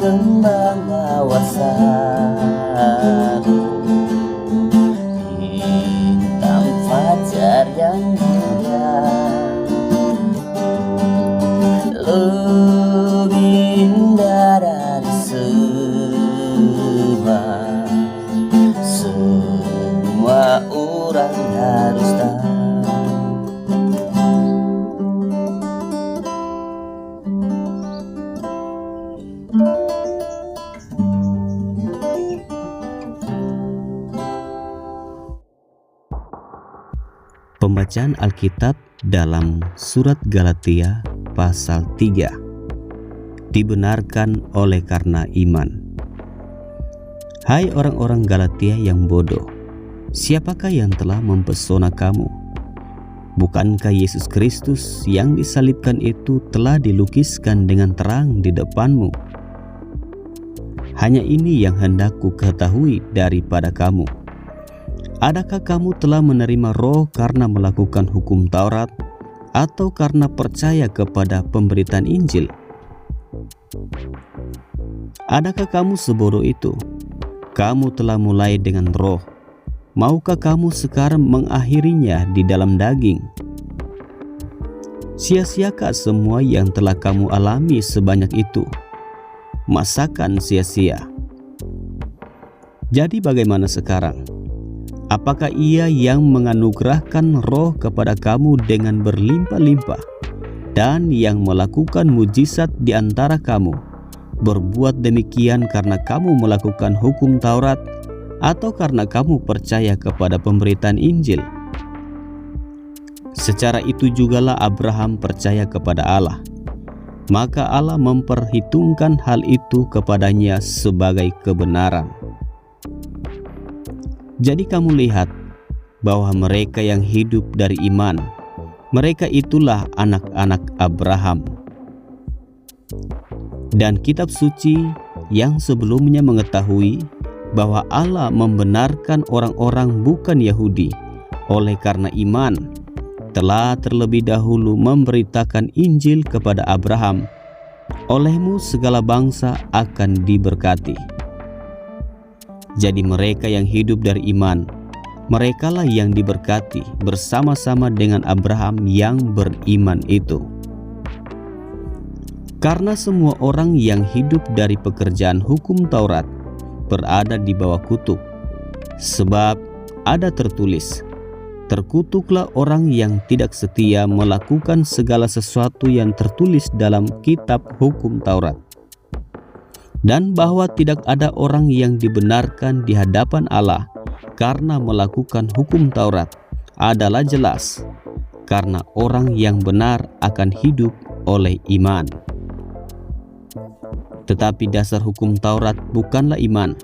kembang mawar sari, hitam fajar yang mulia, lebih indah dari semua orang harus tahu. Pembacaan Alkitab dalam surat Galatia pasal 3. Dibenarkan oleh karena iman. Hai orang-orang Galatia yang bodoh, siapakah yang telah mempesona kamu? Bukankah Yesus Kristus yang disalibkan itu telah dilukiskan dengan terang di depanmu? Hanya ini yang hendak ku ketahui daripada kamu. Adakah kamu telah menerima Roh karena melakukan hukum Taurat atau karena percaya kepada pemberitaan Injil? Adakah kamu sebodoh itu? Kamu telah mulai dengan Roh. Maukah kamu sekarang mengakhirinya di dalam daging? Sia-siakah semua yang telah kamu alami sebanyak itu? Masakan sia-sia? Jadi bagaimana sekarang? Apakah Ia yang menganugerahkan Roh kepada kamu dengan berlimpah-limpah dan yang melakukan mujizat di antara kamu berbuat demikian karena kamu melakukan hukum Taurat atau karena kamu percaya kepada pemberitaan Injil? Secara itu jugalah Abraham percaya kepada Allah, maka Allah memperhitungkan hal itu kepadanya sebagai kebenaran. Jadi kamu lihat bahwa mereka yang hidup dari iman, mereka itulah anak-anak Abraham. Dan kitab suci yang sebelumnya mengetahui bahwa Allah membenarkan orang-orang bukan Yahudi oleh karena iman, telah terlebih dahulu memberitakan Injil kepada Abraham, olehmu segala bangsa akan diberkati. Jadi mereka yang hidup dari iman, merekalah yang diberkati bersama-sama dengan Abraham yang beriman itu. Karena semua orang yang hidup dari pekerjaan hukum Taurat berada di bawah kutuk. Sebab ada tertulis, terkutuklah orang yang tidak setia melakukan segala sesuatu yang tertulis dalam kitab hukum Taurat. Dan bahwa tidak ada orang yang dibenarkan di hadapan Allah karena melakukan hukum Taurat adalah jelas, karena orang yang benar akan hidup oleh iman. Tetapi dasar hukum Taurat bukanlah iman,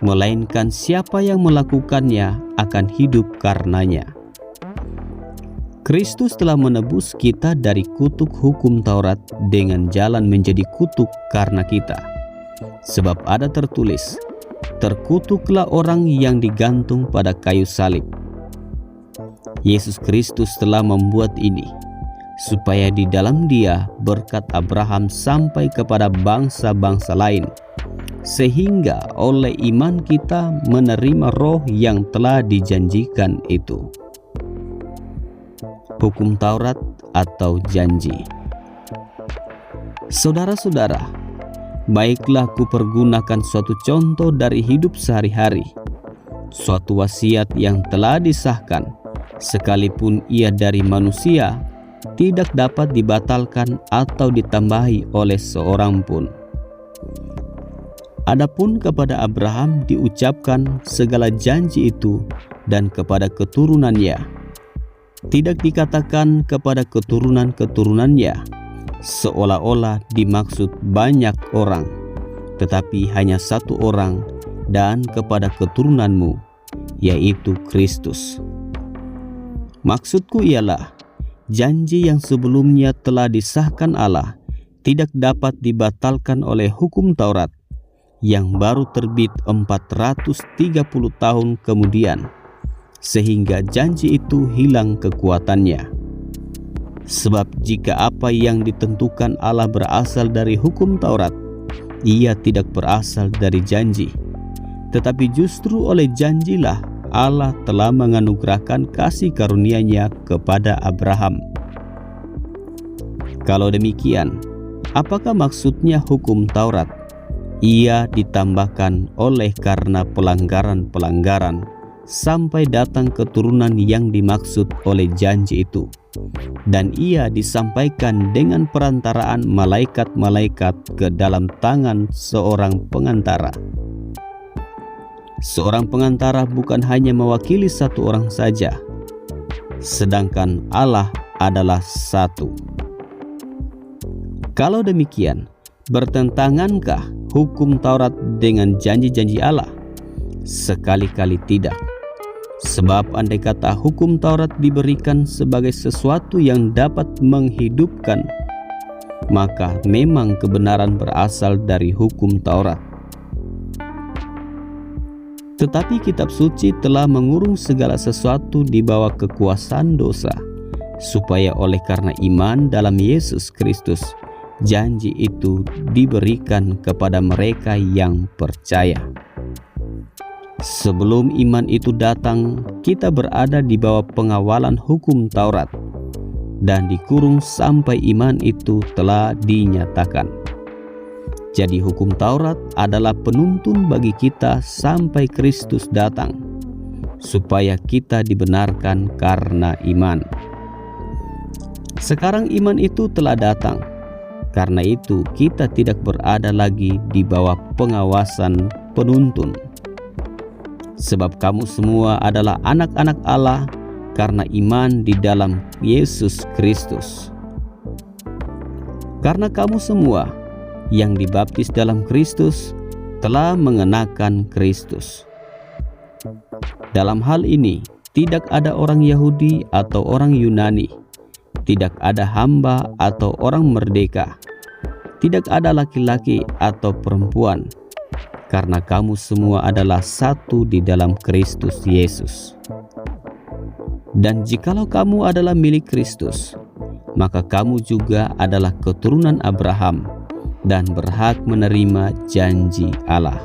melainkan siapa yang melakukannya akan hidup karenanya. Kristus telah menebus kita dari kutuk hukum Taurat dengan jalan menjadi kutuk karena kita. Sebab ada tertulis, terkutuklah orang yang digantung pada kayu salib. Yesus Kristus telah membuat ini, supaya di dalam Dia berkat Abraham sampai kepada bangsa-bangsa lain, sehingga oleh iman kita menerima Roh yang telah dijanjikan itu. Hukum Taurat atau janji. Saudara-saudara, baiklah kupergunakan suatu contoh dari hidup sehari-hari, suatu wasiat yang telah disahkan, sekalipun ia dari manusia, tidak dapat dibatalkan atau ditambahi oleh seorang pun. Adapun kepada Abraham diucapkan segala janji itu dan kepada keturunannya. Tidak dikatakan kepada keturunan-keturunannya, seolah-olah dimaksud banyak orang, tetapi hanya satu orang, dan kepada keturunanmu, yaitu Kristus. Maksudku ialah, janji yang sebelumnya telah disahkan Allah tidak dapat dibatalkan oleh hukum Taurat yang baru terbit 430 tahun kemudian, sehingga janji itu hilang kekuatannya. Sebab jika apa yang ditentukan Allah berasal dari hukum Taurat, ia tidak berasal dari janji, tetapi justru oleh janjilah Allah telah menganugerahkan kasih karunia-Nya kepada Abraham. Kalau demikian, apakah maksudnya hukum Taurat? Ia ditambahkan oleh karena pelanggaran-pelanggaran sampai datang keturunan yang dimaksud oleh janji itu. Dan ia disampaikan dengan perantaraan malaikat-malaikat ke dalam tangan seorang pengantara. Seorang pengantara bukan hanya mewakili satu orang saja, sedangkan Allah adalah satu. Kalau demikian, bertentangankah hukum Taurat dengan janji-janji Allah? Sekali-kali tidak. Sebab andai kata hukum Taurat diberikan sebagai sesuatu yang dapat menghidupkan, maka memang kebenaran berasal dari hukum Taurat. Tetapi kitab suci telah mengurung segala sesuatu di bawah kekuasaan dosa, supaya oleh karena iman dalam Yesus Kristus, janji itu diberikan kepada mereka yang percaya. Sebelum iman itu datang, kita berada di bawah pengawalan hukum Taurat dan dikurung sampai iman itu telah dinyatakan. Jadi hukum Taurat adalah penuntun bagi kita sampai Kristus datang, supaya kita dibenarkan karena iman. Sekarang iman itu telah datang. Karena itu kita tidak berada lagi di bawah pengawasan penuntun. Sebab kamu semua adalah anak-anak Allah karena iman di dalam Yesus Kristus. Karena kamu semua yang dibaptis dalam Kristus telah mengenakan Kristus. Dalam hal ini tidak ada orang Yahudi atau orang Yunani, tidak ada hamba atau orang merdeka, tidak ada laki-laki atau perempuan, karena kamu semua adalah satu di dalam Kristus Yesus. Dan jikalau kamu adalah milik Kristus, maka kamu juga adalah keturunan Abraham dan berhak menerima janji Allah.